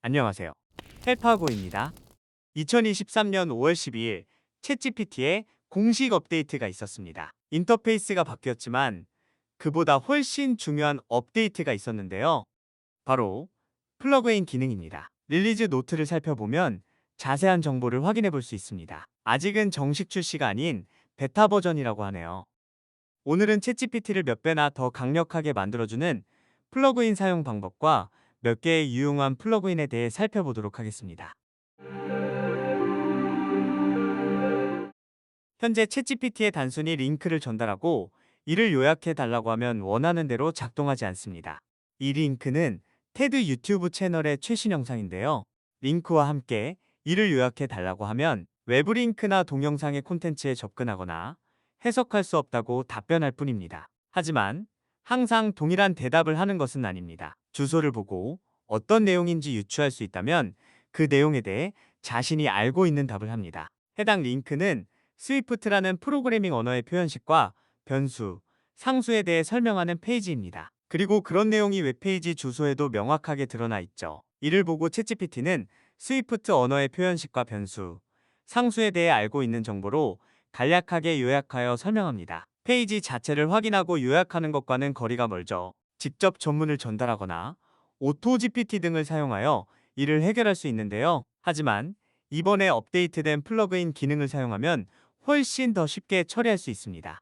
안녕하세요. 헬파고입니다. 2023년 5월 12일 챗GPT에 공식 업데이트가 있었습니다. 인터페이스가 바뀌었지만 그보다 훨씬 중요한 업데이트가 있었는데요. 바로 플러그인 기능입니다. 릴리즈 노트를 살펴보면 자세한 정보를 확인해 볼 수 있습니다. 아직은 정식 출시가 아닌 베타 버전이라고 하네요. 오늘은 챗GPT를 몇 배나 더 강력하게 만들어주는 플러그인 사용 방법과 몇 개의 유용한 플러그인에 대해 살펴보도록 하겠습니다. 현재 챗GPT에 단순히 링크를 전달하고 이를 요약해 달라고 하면 원하는 대로 작동하지 않습니다. 이 링크는 테드 유튜브 채널의 최신 영상인데요. 링크와 함께 이를 요약해 달라고 하면 외부 링크나 동영상의 콘텐츠에 접근하거나 해석할 수 없다고 답변할 뿐입니다. 하지만 항상 동일한 대답을 하는 것은 아닙니다. 주소를 보고 어떤 내용인지 유추할 수 있다면 그 내용에 대해 자신이 알고 있는 답을 합니다. 해당 링크는 스위프트라는 프로그래밍 언어의 표현식과 변수, 상수에 대해 설명하는 페이지입니다. 그리고 그런 내용이 웹페이지 주소에도 명확하게 드러나 있죠. 이를 보고 챗GPT는 스위프트 언어의 표현식과 변수, 상수에 대해 알고 있는 정보로 간략하게 요약하여 설명합니다. 페이지 자체를 확인하고 요약하는 것과는 거리가 멀죠. 직접 전문을 전달하거나 오토GPT 등을 사용하여 이를 해결할 수 있는데요. 하지만 이번에 업데이트된 플러그인 기능을 사용하면 훨씬 더 쉽게 처리할 수 있습니다.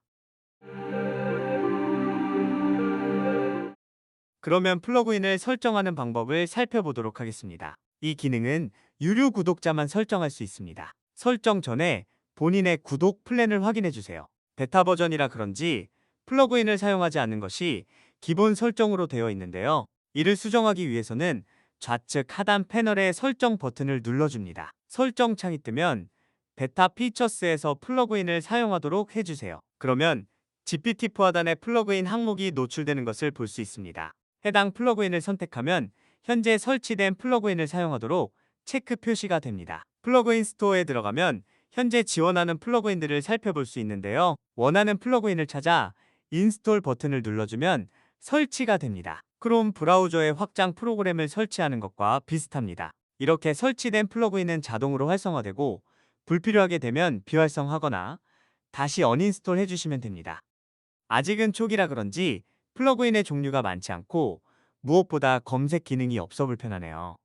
그러면 플러그인을 설정하는 방법을 살펴보도록 하겠습니다. 이 기능은 유료 구독자만 설정할 수 있습니다. 설정 전에 본인의 구독 플랜을 확인해 주세요. 베타 버전이라 그런지 플러그인을 사용하지 않는 것이 기본 설정으로 되어 있는데요. 이를 수정하기 위해서는 좌측 하단 패널의 설정 버튼을 눌러줍니다. 설정 창이 뜨면 베타 피처스에서 플러그인을 사용하도록 해주세요. 그러면 GPT-4 하단의 플러그인 항목이 노출되는 것을 볼 수 있습니다. 해당 플러그인을 선택하면 현재 설치된 플러그인을 사용하도록 체크 표시가 됩니다. 플러그인 스토어에 들어가면 현재 지원하는 플러그인들을 살펴볼 수 있는데요. 원하는 플러그인을 찾아 인스톨 버튼을 눌러주면 설치가 됩니다. 크롬 브라우저에 확장 프로그램을 설치하는 것과 비슷합니다. 이렇게 설치된 플러그인은 자동으로 활성화되고 불필요하게 되면 비활성하거나 다시 언인스톨 해주시면 됩니다. 아직은 초기라 그런지 플러그인의 종류가 많지 않고 무엇보다 검색 기능이 없어 불편하네요.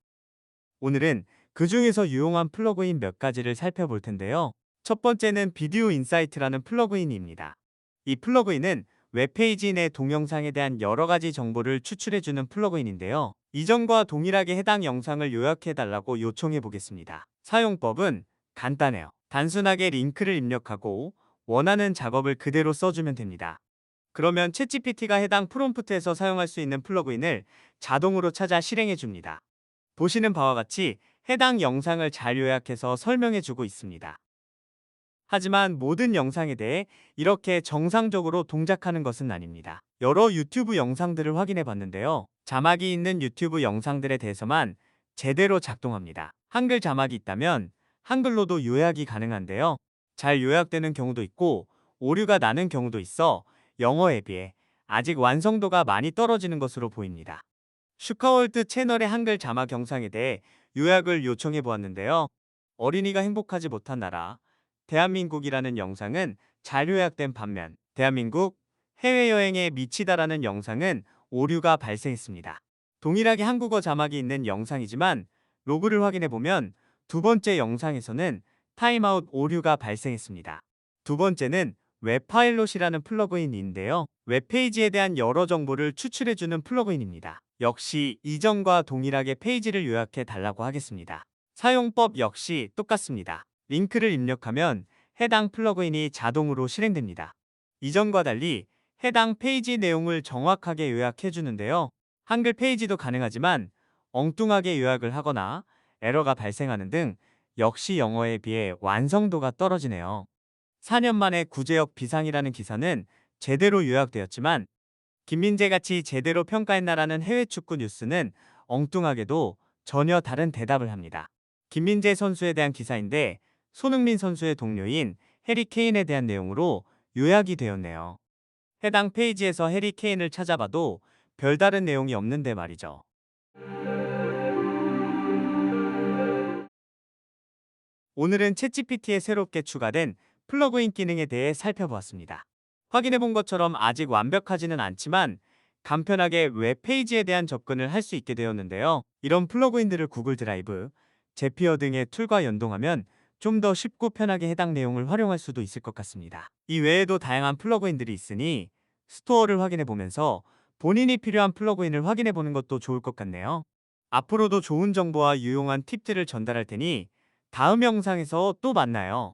오늘은 그 중에서 유용한 플러그인 몇 가지를 살펴볼 텐데요. 첫 번째는 비디오 인사이트라는 플러그인입니다. 이 플러그인은 웹페이지 내 동영상에 대한 여러 가지 정보를 추출해주는 플러그인인데요. 이전과 동일하게 해당 영상을 요약해달라고 요청해 보겠습니다. 사용법은 간단해요. 단순하게 링크를 입력하고 원하는 작업을 그대로 써주면 됩니다. 그러면 챗GPT가 해당 프롬프트에서 사용할 수 있는 플러그인을 자동으로 찾아 실행해 줍니다. 보시는 바와 같이 해당 영상을 잘 요약해서 설명해주고 있습니다. 하지만 모든 영상에 대해 이렇게 정상적으로 동작하는 것은 아닙니다. 여러 유튜브 영상들을 확인해 봤는데요. 자막이 있는 유튜브 영상들에 대해서만 제대로 작동합니다. 한글 자막이 있다면 한글로도 요약이 가능한데요. 잘 요약되는 경우도 있고 오류가 나는 경우도 있어 영어에 비해 아직 완성도가 많이 떨어지는 것으로 보입니다. 슈카월드 채널의 한글 자막 영상에 대해 요약을 요청해 보았는데요. 어린이가 행복하지 못한 나라, 대한민국이라는 영상은 잘 요약된 반면 대한민국 해외여행에 미치다라는 영상은 오류가 발생했습니다. 동일하게 한국어 자막이 있는 영상이지만 로그를 확인해 보면 두 번째 영상에서는 타임아웃 오류가 발생했습니다. 두 번째는 웹파일롯이라는 플러그인인데요. 웹페이지에 대한 여러 정보를 추출해주는 플러그인입니다. 역시 이전과 동일하게 페이지를 요약해 달라고 하겠습니다. 사용법 역시 똑같습니다. 링크를 입력하면 해당 플러그인이 자동으로 실행됩니다. 이전과 달리 해당 페이지 내용을 정확하게 요약해 주는데요. 한글 페이지도 가능하지만 엉뚱하게 요약을 하거나 에러가 발생하는 등 역시 영어에 비해 완성도가 떨어지네요. 4년 만에 구제역 비상이라는 기사는 제대로 요약되었지만 김민재같이 제대로 평가했나라는 해외 축구 뉴스는 엉뚱하게도 전혀 다른 대답을 합니다. 김민재 선수에 대한 기사인데 손흥민 선수의 동료인 해리 케인에 대한 내용으로 요약이 되었네요. 해당 페이지에서 해리 케인을 찾아봐도 별다른 내용이 없는데 말이죠. 오늘은 챗GPT에 새롭게 추가된 플러그인 기능에 대해 살펴보았습니다. 확인해본 것처럼 아직 완벽하지는 않지만 간편하게 웹페이지에 대한 접근을 할 수 있게 되었는데요. 이런 플러그인들을 구글 드라이브, 제피어 등의 툴과 연동하면 좀 더 쉽고 편하게 해당 내용을 활용할 수도 있을 것 같습니다. 이 외에도 다양한 플러그인들이 있으니 스토어를 확인해 보면서 본인이 필요한 플러그인을 확인해 보는 것도 좋을 것 같네요. 앞으로도 좋은 정보와 유용한 팁들을 전달할 테니 다음 영상에서 또 만나요.